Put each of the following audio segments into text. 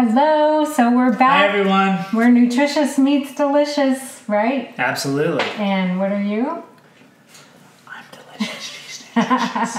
Hello, so we're back. Hi everyone. We're Nutritious Meets Delicious, right? Absolutely. And what are you? I'm delicious. She's nutritious.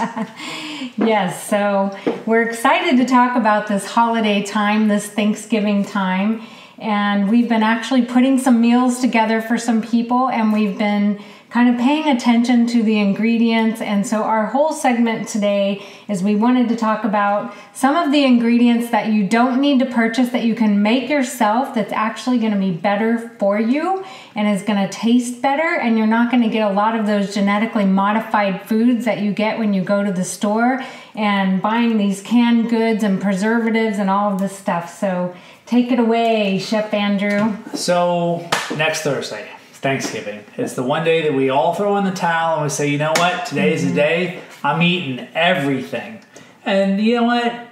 Yes, so we're excited to talk about this holiday time, this Thanksgiving time. And we've been actually putting some meals together for some people, and we've been kind of paying attention to the ingredients. And so our whole segment today is we wanted to talk about some of the ingredients that you don't need to purchase, that you can make yourself, that's actually going to be better for you and is going to taste better, and you're not going to get a lot of those genetically modified foods that you get when you go to the store and buying these canned goods and preservatives and all of this stuff. So take it away, Chef Andrew. So next Thursday, Thanksgiving. It's the one day that we all throw in the towel and we say, you know what, today's the day I'm eating everything. And you know what,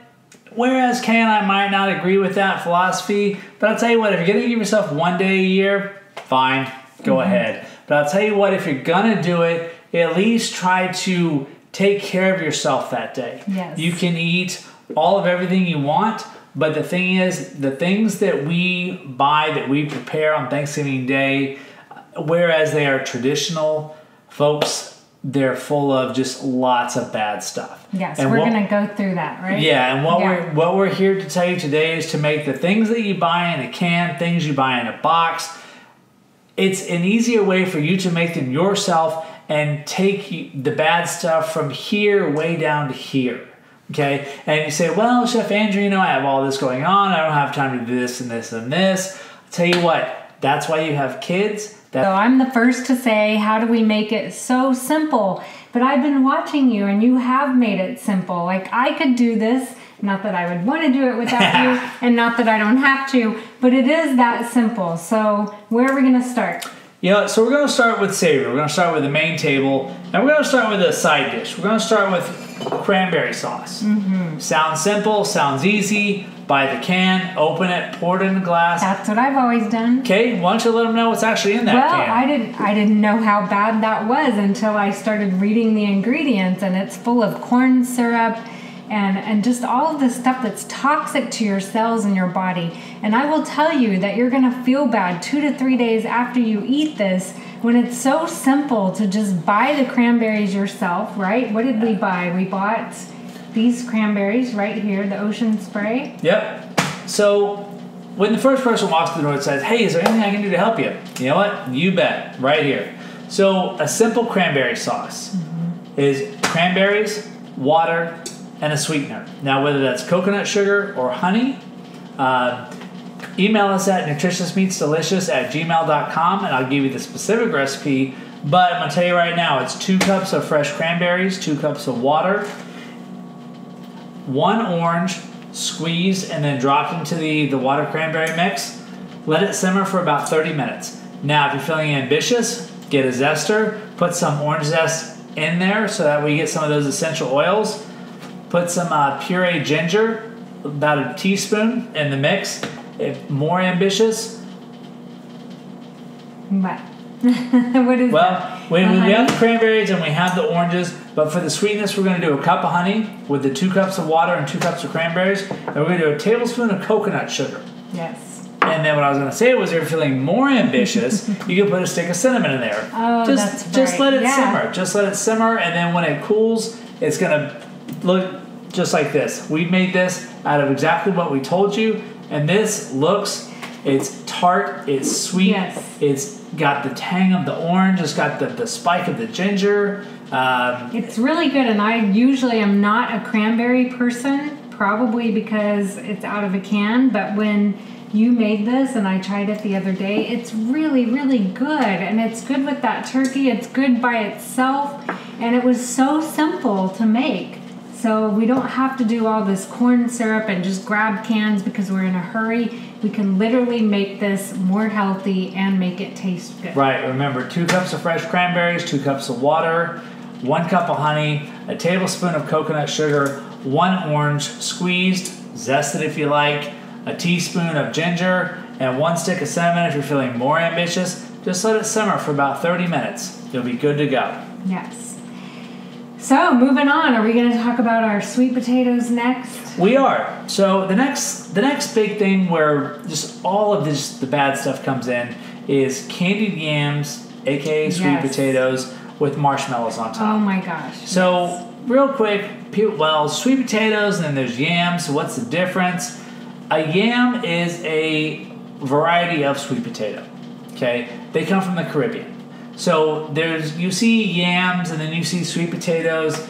whereas Kay and I might not agree with that philosophy, but I'll tell you what, if you're going to give yourself one day a year, fine, go ahead. But I'll tell you what, if you're going to do it, at least try to take care of yourself that day. Yes. You can eat all of everything you want, but the thing is, the things that we buy, that we prepare on Thanksgiving Day, whereas they are traditional, folks, they're full of just lots of bad stuff. Yes, and we're going to go through that, right? Yeah, and what we're here to tell you today is to make the things that you buy in a can, things you buy in a box, it's an easier way for you to make them yourself and take the bad stuff from here way down to here. Okay, and you say, well, Chef Andrew, you know, I have all this going on. I don't have time to do this and this and this. I'll tell you what, that's why you have kids. So I'm the first to say, how do we make it so simple? But I've been watching you, and you have made it simple. Like, I could do this, not that I would want to do it without you, and not that I don't have to, but it is that simple. So where are we going to start? Yeah, so we're going to start with savory. We're going to start with the main table, and we're going to start with a side dish. We're going to start with cranberry sauce. Sounds simple, sounds easy. Buy the can, open it, pour it in a glass. That's what I've always done. Okay, why don't you let them know what's actually in that can? I didn't know how bad that was until I started reading the ingredients, and it's full of corn syrup and just all of the stuff that's toxic to your cells in your body. And I will tell you that you're going to feel bad 2 to 3 days after you eat this, when it's so simple to just buy the cranberries yourself, right? What did we buy? We bought these cranberries right here, the ocean spray. Yep. So when the first person walks through the door and says, hey, is there anything I can do to help you? You know what? You bet. Right here. So a simple cranberry sauce is cranberries, water, and a sweetener. Now, whether that's coconut sugar or honey, email us at nutritiousmeetsdelicious@gmail.com, and I'll give you the specific recipe. But I'm going to tell you right now, it's 2 cups of fresh cranberries, 2 cups of water, 1 orange squeezed and then dropped into the water cranberry mix. Let it simmer for about 30 minutes. Now, if you're feeling ambitious, get a zester, put some orange zest in there so that we get some of those essential oils. Put some pureed ginger, about a teaspoon, in the mix. If more ambitious. What? What is that? Well, we have the cranberries and we have the oranges, but for the sweetness, we're going to do a cup of honey with the 2 cups of water and 2 cups of cranberries, and we're going to do a tablespoon of coconut sugar. Yes. And then what I was going to say was, if you're feeling more ambitious, you can put a stick of cinnamon in there. Oh, that's right. Just let it simmer. Just let it simmer, and then when it cools, it's going to look just like this. We made this out of exactly what we told you, and this looks, it's tart, it's sweet, yes. It's got the tang of the orange, it's got the spike of the ginger. It's really good, and I usually am not a cranberry person, probably because it's out of a can, but when you made this and I tried it the other day, it's really, really good, and it's good with that turkey. It's good by itself, and it was so simple to make. So we don't have to do all this corn syrup and just grab cans because we're in a hurry. We can literally make this more healthy and make it taste good. Right, remember 2 cups of fresh cranberries, 2 cups of water, 1 cup of honey, a tablespoon of coconut sugar, 1 orange squeezed, zested if you like, a teaspoon of ginger, and 1 stick of cinnamon if you're feeling more ambitious. Just let it simmer for about 30 minutes. You'll be good to go. Yes. So moving on, are we going to talk about our sweet potatoes next? We are. So the next big thing where just all of the bad stuff comes in is candied yams, aka sweet potatoes, with marshmallows on top. Oh my gosh. So real quick, sweet potatoes and then there's yams. So what's the difference? A yam is a variety of sweet potato. Okay, they come from the Caribbean. So you see yams and then you see sweet potatoes.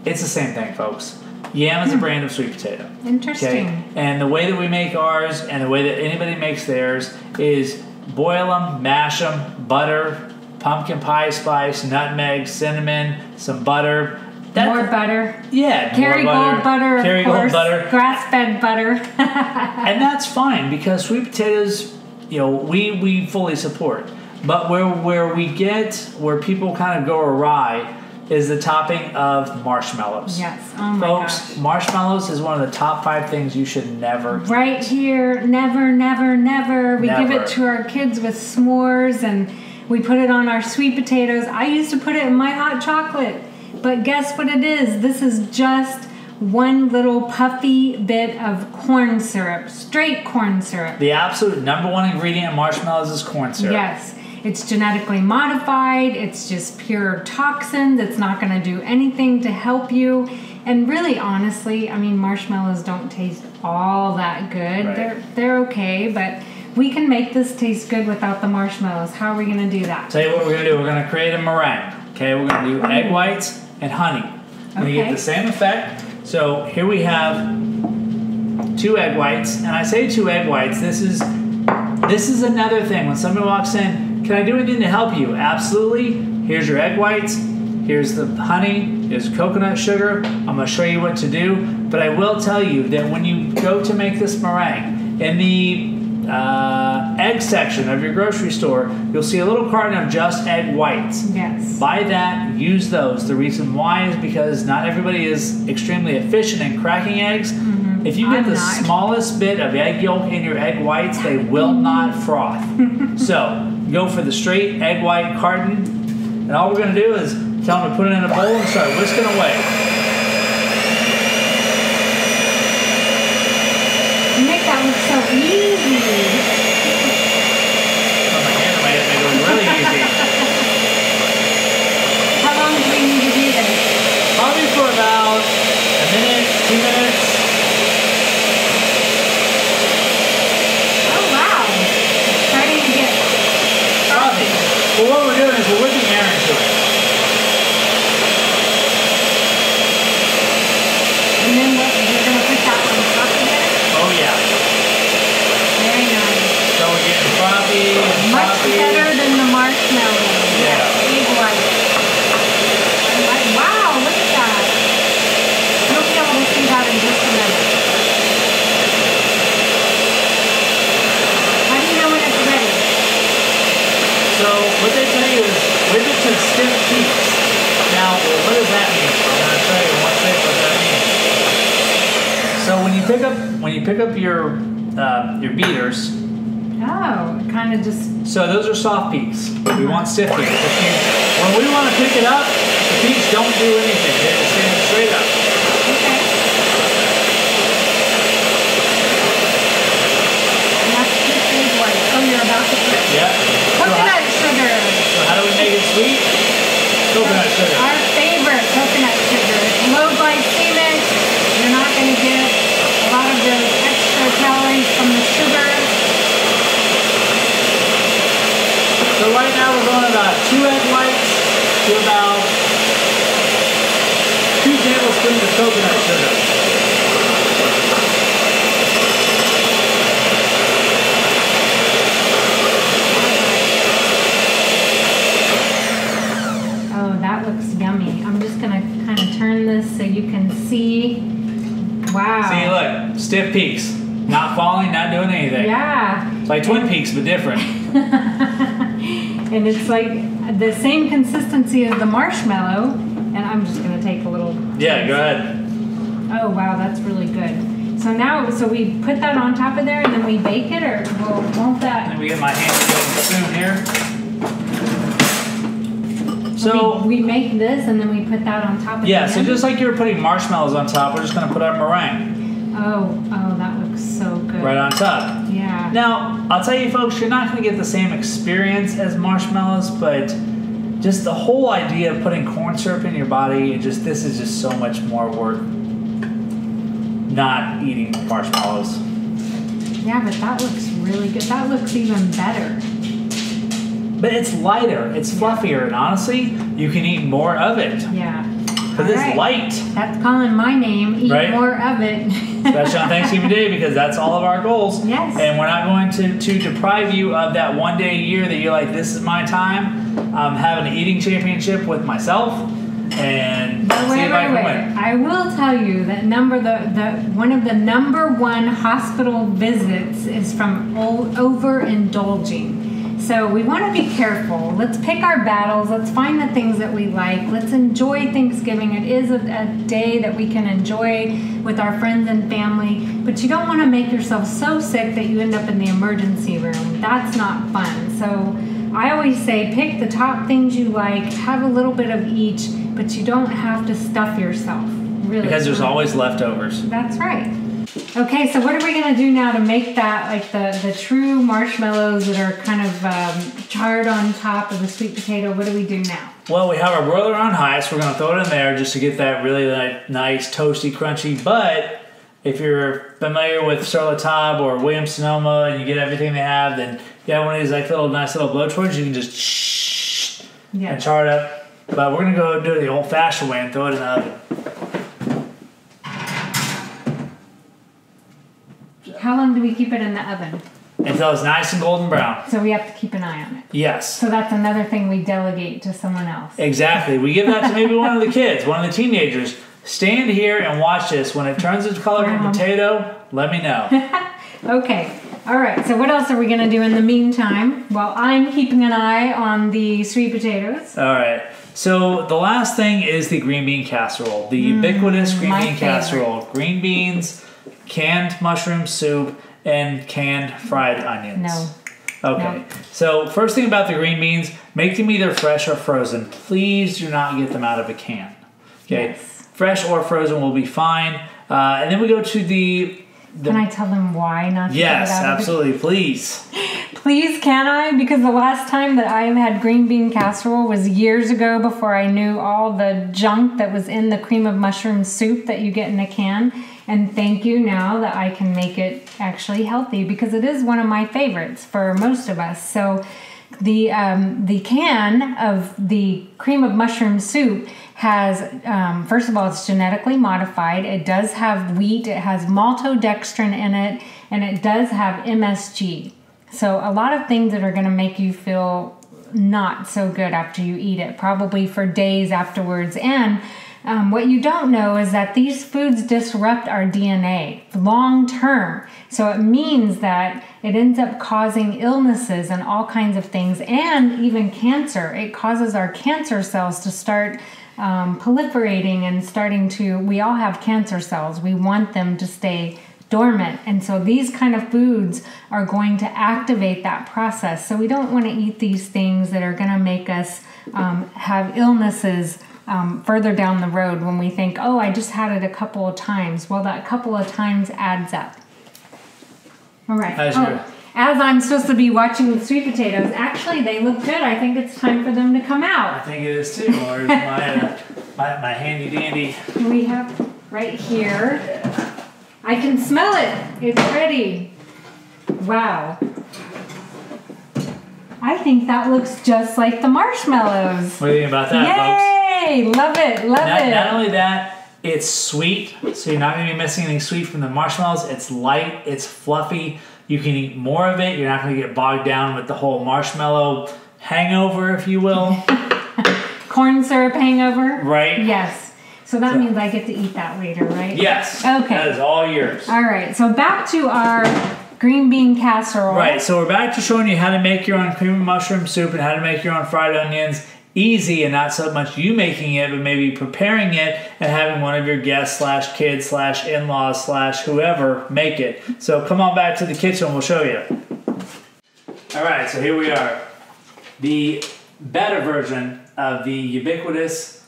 It's the same thing, folks. Yam is a brand of sweet potato. Interesting. Okay? And the way that we make ours and the way that anybody makes theirs is boil them, mash them, butter, pumpkin pie spice, nutmeg, cinnamon, some butter. More butter. Yeah, Kerrygold butter, of course. Butter. Grass-fed butter. And that's fine because sweet potatoes, we fully support. But where people kind of go awry is the topping of marshmallows. Yes. Oh my Folks, marshmallows is one of the top 5 things you should never eat. Right here, never, never, never. We give it to our kids with s'mores and we put it on our sweet potatoes. I used to put it in my hot chocolate. But guess what it is? This is just one little puffy bit of corn syrup, straight corn syrup. The absolute #1 ingredient in marshmallows is corn syrup. Yes. It's genetically modified. It's just pure toxin that's not going to do anything to help you. And really, honestly, I mean, marshmallows don't taste all that good. Right. They're okay, but we can make this taste good without the marshmallows. How are we going to do that? Tell you what we're going to do. We're going to create a meringue. Okay, we're going to do egg whites and honey. And you get the same effect. So here we have 2 egg whites, and I say 2 egg whites. This is another thing. When somebody walks in, can I do anything to help you? Absolutely. Here's your egg whites. Here's the honey. Here's coconut sugar. I'm going to show you what to do. But I will tell you that when you go to make this meringue, in the egg section of your grocery store, you'll see a little carton of just egg whites. Yes. Buy that. Use those. The reason why is because not everybody is extremely efficient in cracking eggs. Mm-hmm. If you get the smallest bit of egg yolk in your egg whites, they will not froth. So go for the straight egg white carton, and all we're going to do is tell them to put it in a bowl and start whisking away. You make that look so easy. Put my hand in my head, make it look really easy. How long do we need to do this? Probably for about a minute, 2 minutes. Oh wow! It's starting to get Frothy. Well, what we're doing is we're whipping air into it. And then what? You're going to put that on top of it? Oh yeah. Very nice. So we're getting frothy. Much better than the marshmallow. Yeah. Egg white. Wow, look at that. You'll be able to see that in just a minute. How do you know when it's ready? So what they tell you is whip it to stiff peaks. Now, what does that mean? I'm going to tell you one thing what that means. So when you pick up your beaters. Oh, it kind of just. So those are soft peaks. We want stiff peaks. When we want to pick it up, the peaks don't do anything. They just stand straight up. Okay. And that's just egg white. Oh, you're about to put. Yeah. Coconut sugar. So how do we make it sweet? Coconut sugar. Our favorite coconut sugar. It's low glycemic. You're not going to get a lot of those extra calories from the sugar. So right now we're going about 2 egg whites to about 2 tablespoons of coconut sugar. Oh, that looks yummy. I'm just going to kind of turn this so you can see. Wow. See, look, stiff peaks. Not falling, not doing anything. Yeah. It's like Twin Peaks, but different. And it's like the same consistency as the marshmallow. And I'm just going to take a little. Yeah, go ahead. Oh, wow, that's really good. So now, we put that on top of there and then we bake it, or won't that? Let me get my hand to get the spoon here. So we make this and then we put that on top of yeah, the so just like you were putting marshmallows on top, we're just going to put our meringue. Oh, that looks so good. Right on top. Yeah. Now, I'll tell you folks, you're not going to get the same experience as marshmallows, but just the whole idea of putting corn syrup in your body, this is just so much more worth not eating marshmallows. Yeah, but that looks really good. That looks even better. But it's lighter, it's fluffier, and honestly, you can eat more of it. Yeah. Because it's light. That's calling my name. Eat more of it. Especially on Thanksgiving Day, because that's all of our goals. Yes. And we're not going to deprive you of that one day a year that you're like, this is my time. I'm having an eating championship with myself. And see if I can win. I will tell you that one of the #1 hospital visits is from overindulging. So we want to be careful. Let's pick our battles. Let's find the things that we like. Let's enjoy Thanksgiving. It is a day that we can enjoy with our friends and family. But you don't want to make yourself so sick that you end up in the emergency room. That's not fun. So I always say pick the top things you like. Have a little bit of each. But you don't have to stuff yourself. Really. Because there's always leftovers. That's right. Okay, so what are we going to do now to make that like the true marshmallows that are kind of charred on top of the sweet potato? What do we do now? Well, we have our broiler on high, so we're going to throw it in there just to get that really nice, toasty, crunchy. But if you're familiar with Sur La Table or Williams-Sonoma and you get everything they have, then you have one of these like nice little blowtorches. You can just and char it up. But we're going to go do it the old-fashioned way and throw it in the oven. How long do we keep it in the oven? Until it's nice and golden brown. So we have to keep an eye on it. Yes. So that's another thing we delegate to someone else. Exactly. We give that to maybe one of the kids, one of the teenagers. Stand here and watch this. When it turns its color to potato, let me know. Okay. All right. So what else are we going to do in the meantime while I'm keeping an eye on the sweet potatoes? All right. So the last thing is the green bean casserole. The ubiquitous green bean casserole. Green beans, canned mushroom soup, and canned fried onions. No. Okay. No. So first thing about the green beans, make them either fresh or frozen. Please do not get them out of a can. Okay. Yes. Fresh or frozen will be fine. And then we go to the can I tell them why not to Yes, get it out absolutely. Please. Please, can I? Because the last time that I had green bean casserole was years ago before I knew all the junk that was in the cream of mushroom soup that you get in a can. And thank you now that I can make it actually healthy because it is one of my favorites for most of us. So the can of the cream of mushroom soup has, first of all, it's genetically modified. It does have wheat. It has maltodextrin in it, and it does have MSG. So a lot of things that are going to make you feel not so good after you eat it, probably for days afterwards. And what you don't know is that these foods disrupt our DNA long term. So it means that it ends up causing illnesses and all kinds of things, and even cancer. It causes our cancer cells to start proliferating and we all have cancer cells. We want them to stay dormant. And so these kind of foods are going to activate that process. So we don't want to eat these things that are going to make us have illnesses further down the road when we think, oh, I just had it a couple of times. Well, that couple of times adds up. All right. As I'm supposed to be watching the sweet potatoes, actually they look good. I think it's time for them to come out. I think it is too. Where's my handy dandy? We have right here. I can smell it. It's ready. Wow. I think that looks just like the marshmallows. What do you think about that, folks? Yay! Love it. Love it. Not only that, it's sweet, so you're not going to be missing anything sweet from the marshmallows. It's light. It's fluffy. You can eat more of it. You're not going to get bogged down with the whole marshmallow hangover, if you will. Corn syrup hangover? Right. Yes. So that means I get to eat that later, right? Yes. Okay. That is all yours. All right. So back to our green bean casserole. Right. So we're back to showing you how to make your own cream of mushroom soup and how to make your own fried onions. Easy, and not so much you making it, but maybe preparing it and having one of your guests / kids / in-laws / whoever make it. So come on back to the kitchen, we'll show you. All right, so here we are. The better version of the ubiquitous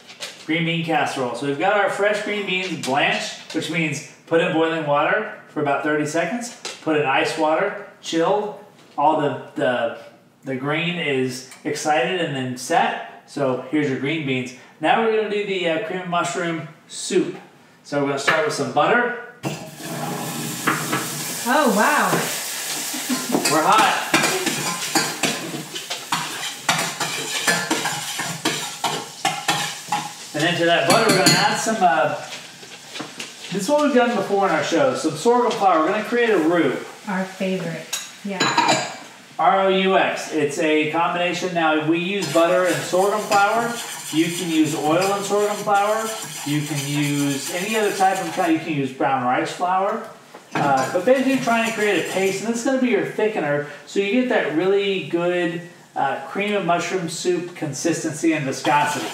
green bean casserole. So we've got our fresh green beans blanched, which means put in boiling water for about 30 seconds, put in ice water, chilled, all the grain is excited and then set. So here's your green beans. Now we're going to do the cream and mushroom soup. So we're going to start with some butter. Oh, wow. We're hot. And into that butter, we're going to add some, this is what we've done before in our show, some sorghum flour. We're going to create a roux. Our favorite, yeah. R-O-U-X. It's a combination. Now, we use butter and sorghum flour. You can use oil and sorghum flour. You can use any other type of, you can use brown rice flour. But basically trying to create a paste, and this is going to be your thickener, so you get that really good cream and mushroom soup consistency and viscosity.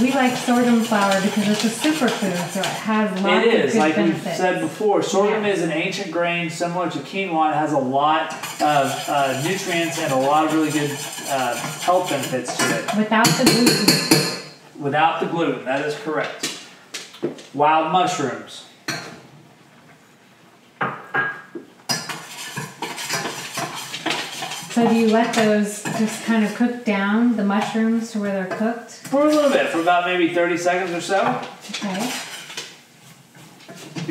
We like sorghum flour because it's a superfood, so it has lots of good benefits. Like we've said before, sorghum is an ancient grain similar to quinoa. It has a lot of nutrients and a lot of really good health benefits to it. Without the gluten. Without the gluten, that is correct. Wild mushrooms. So do you let those just kind of cook down, the mushrooms, to where they're cooked? For a little bit, for about maybe 30 seconds or so. Okay.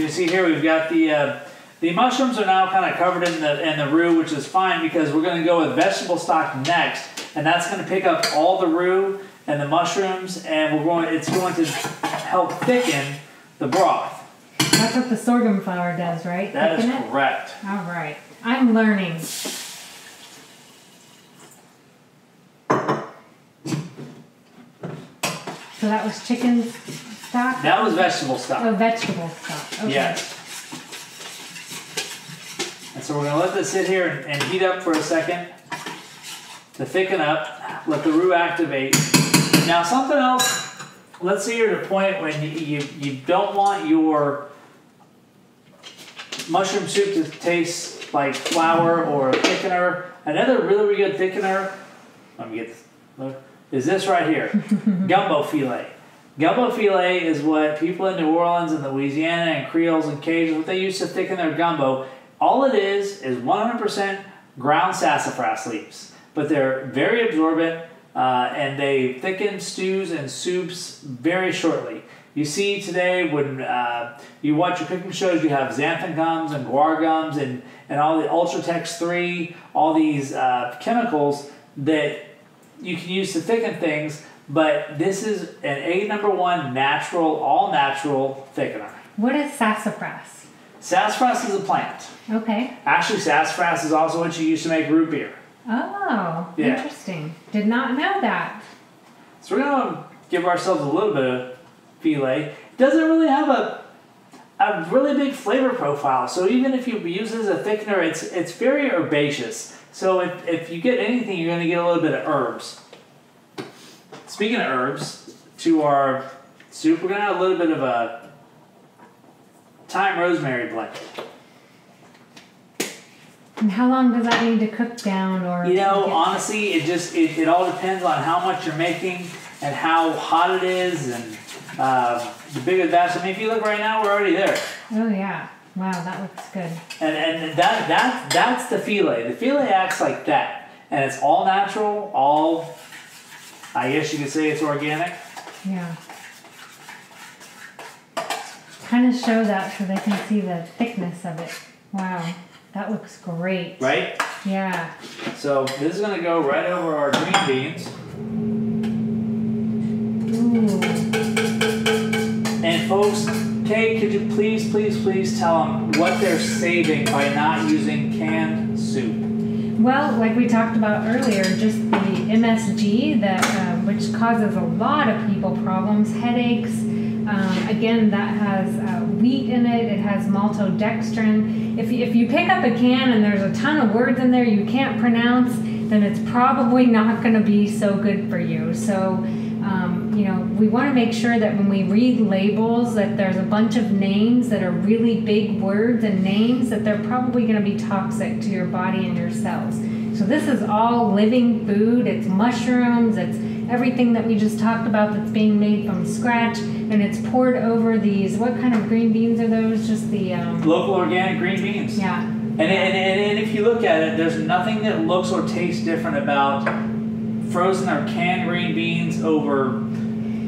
You see here we've got the mushrooms are now kind of covered in the roux, which is fine because we're going to go with vegetable stock next, and that's going to pick up all the roux and the mushrooms, and it's going to help thicken the broth. That's what the sorghum flour does, right? That is correct. All right. I'm learning. So that was chicken stock? That was vegetable stock. Oh, vegetable stock. Okay. Yes. And so we're going to let this sit here and heat up for a second to thicken up. Let the roux activate. Now something else, let's say you're at a point when you don't want your mushroom soup to taste like flour or a thickener. Another really, really good thickener, let me get this, is this right here, gumbo filet. Gumbo filet is what people in New Orleans and Louisiana and Creoles and Cajuns, what they use to thicken their gumbo. All it is 100% ground sassafras leaves, but they're very absorbent and they thicken stews and soups very shortly. You see today when you watch your cooking shows, you have xanthan gums and guar gums and all the Ultratex 3, all these chemicals that you can use to thicken things, but this is an A#1 natural, all natural thickener. What is sassafras? Sassafras is a plant. Okay. Actually, sassafras is also what you use to make root beer. Oh, yeah. Interesting. Did not know that. So we're going to give ourselves a little bit of filet. It doesn't really have a really big flavor profile, so even if you use it as a thickener, it's very herbaceous. So if you get anything, you're going to get a little bit of herbs. Speaking of herbs, to our soup, we're going to add a little bit of a thyme rosemary blend. And how long does that need to cook down? Or honestly, it all depends on how much you're making and how hot it is, and the bigger the batch. I mean, if you look right now, we're already there. Oh yeah. Wow, that looks good. And that's the filet. The filet acts like that. And it's all natural, all, I guess you could say it's organic. Yeah. Kind of show that so they can see the thickness of it. Wow, that looks great. Right? Yeah. So this is going to go right over our green beans. Ooh. And folks, Kay, could you please tell them what they're saving by not using canned soup? Well, like we talked about earlier, just the MSG, which causes a lot of people problems, headaches. Again, that has wheat in it. It has maltodextrin. If you pick up a can and there's a ton of words in there you can't pronounce, then it's probably not going to be so good for you. So, we want to make sure that when we read labels that there's a bunch of names that are really big words and names that they're probably going to be toxic to your body and your cells. So this is all living food. It's mushrooms. It's everything that we just talked about that's being made from scratch, and it's poured over these. What kind of green beans are those? Just the local organic green beans. Yeah. And if you look at it, there's nothing that looks or tastes different about frozen or canned green beans over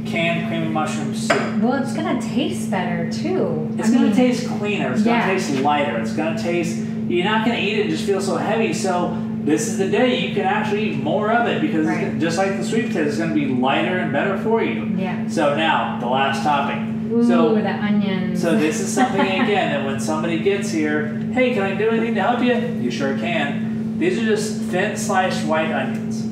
canned creamy mushroom soup. Well, it's gonna taste better too. It's gonna taste cleaner. It's gonna taste lighter. It's gonna taste. You're not gonna eat it and just feel so heavy. So this is the day you can actually eat more of it because it's just like the sweet potato, it's gonna be lighter and better for you. Yeah. So now the last topping. Ooh, the onions. So this is something again that when somebody gets here, hey, can I do anything to help you? You sure can. These are just thin sliced white onions.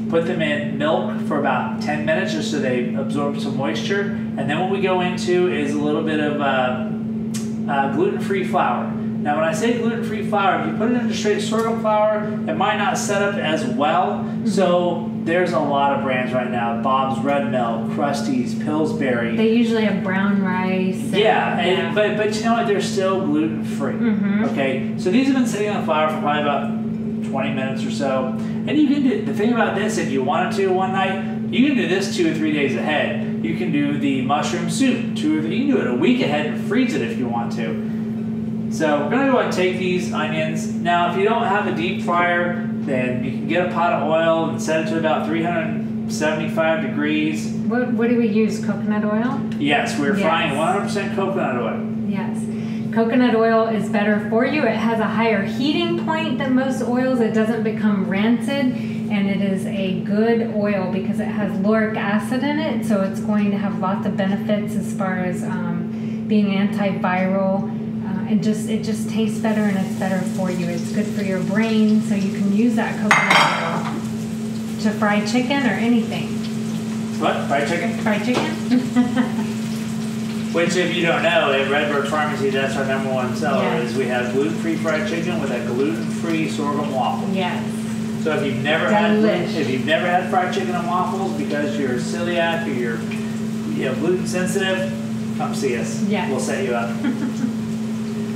Put them in milk for about 10 minutes just so they absorb some moisture. And then what we go into is a little bit of gluten-free flour. Now when I say gluten-free flour, if you put it into straight sorghum flour, it might not set up as well. Mm-hmm. So there's a lot of brands right now. Bob's Red Mill, Krusty's, Pillsbury. They usually have brown rice. But you know what? They're still gluten-free. Mm-hmm. Okay, so these have been sitting on the flour for probably about 20 minutes or so. And you can do, the thing about this, if you wanted to one night, you can do this 2 or 3 days ahead. You can do the mushroom soup you can do it a week ahead and freeze it if you want to. So we're going to go ahead and take these onions. Now, if you don't have a deep fryer, then you can get a pot of oil and set it to about 375 degrees. What do we use, coconut oil? Yes, we're frying 100% coconut oil. Yes. Coconut oil is better for you. It has a higher heating point than most oils. It doesn't become rancid, and it is a good oil because it has lauric acid in it, so it's going to have lots of benefits as far as being antiviral. It just tastes better, and it's better for you. It's good for your brain, so you can use that coconut oil to fry chicken or anything. What? Fried chicken? Fried chicken? Which, if you don't know, at Redbird Pharmacy, that's our number one seller. Is we have gluten-free fried chicken with a gluten-free sorghum waffle. Yes. So if you've never had fried chicken and waffles because you're celiac or you're gluten sensitive, come see us. Yeah. We'll set you up.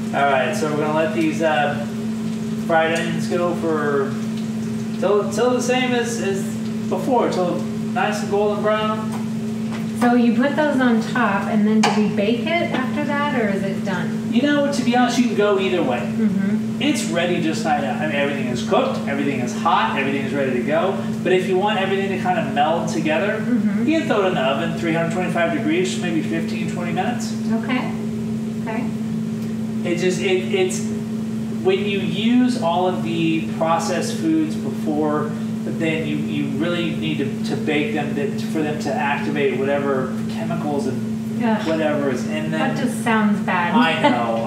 All right, so we're gonna let these fried onions go for till the same as before, till nice and golden brown. So you put those on top, and then do we bake it after that, or is it done? You know, to be honest, you can go either way. Mm-hmm. It's ready just like that. I mean, everything is cooked, everything is hot, everything is ready to go. But if you want everything to kind of meld together, you can throw it in the oven, 325 degrees, maybe 15, 20 minutes. Okay. It's when you use all of the processed foods before, then you really need to bake them for them to activate whatever chemicals and whatever is in them. That just sounds bad. I know.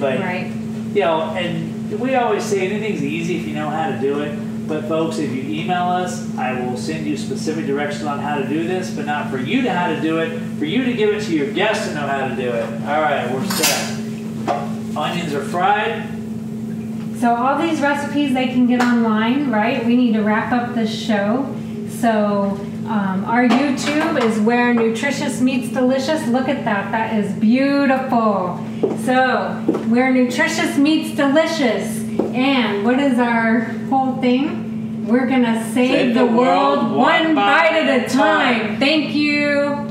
But, and we always say anything's easy if you know how to do it. But folks, if you email us, I will send you specific directions on how to do this, but not for you to how to do it, for you to give it to your guests to know how to do it. All right, we're set. Onions are fried. So all these recipes they can get online, right? We need to wrap up this show. So our YouTube is Where Nutritious Meets Delicious. Look at that. That is beautiful. So Where Nutritious Meets Delicious. And what is our whole thing? We're going to save the world one bite at a time. Thank you.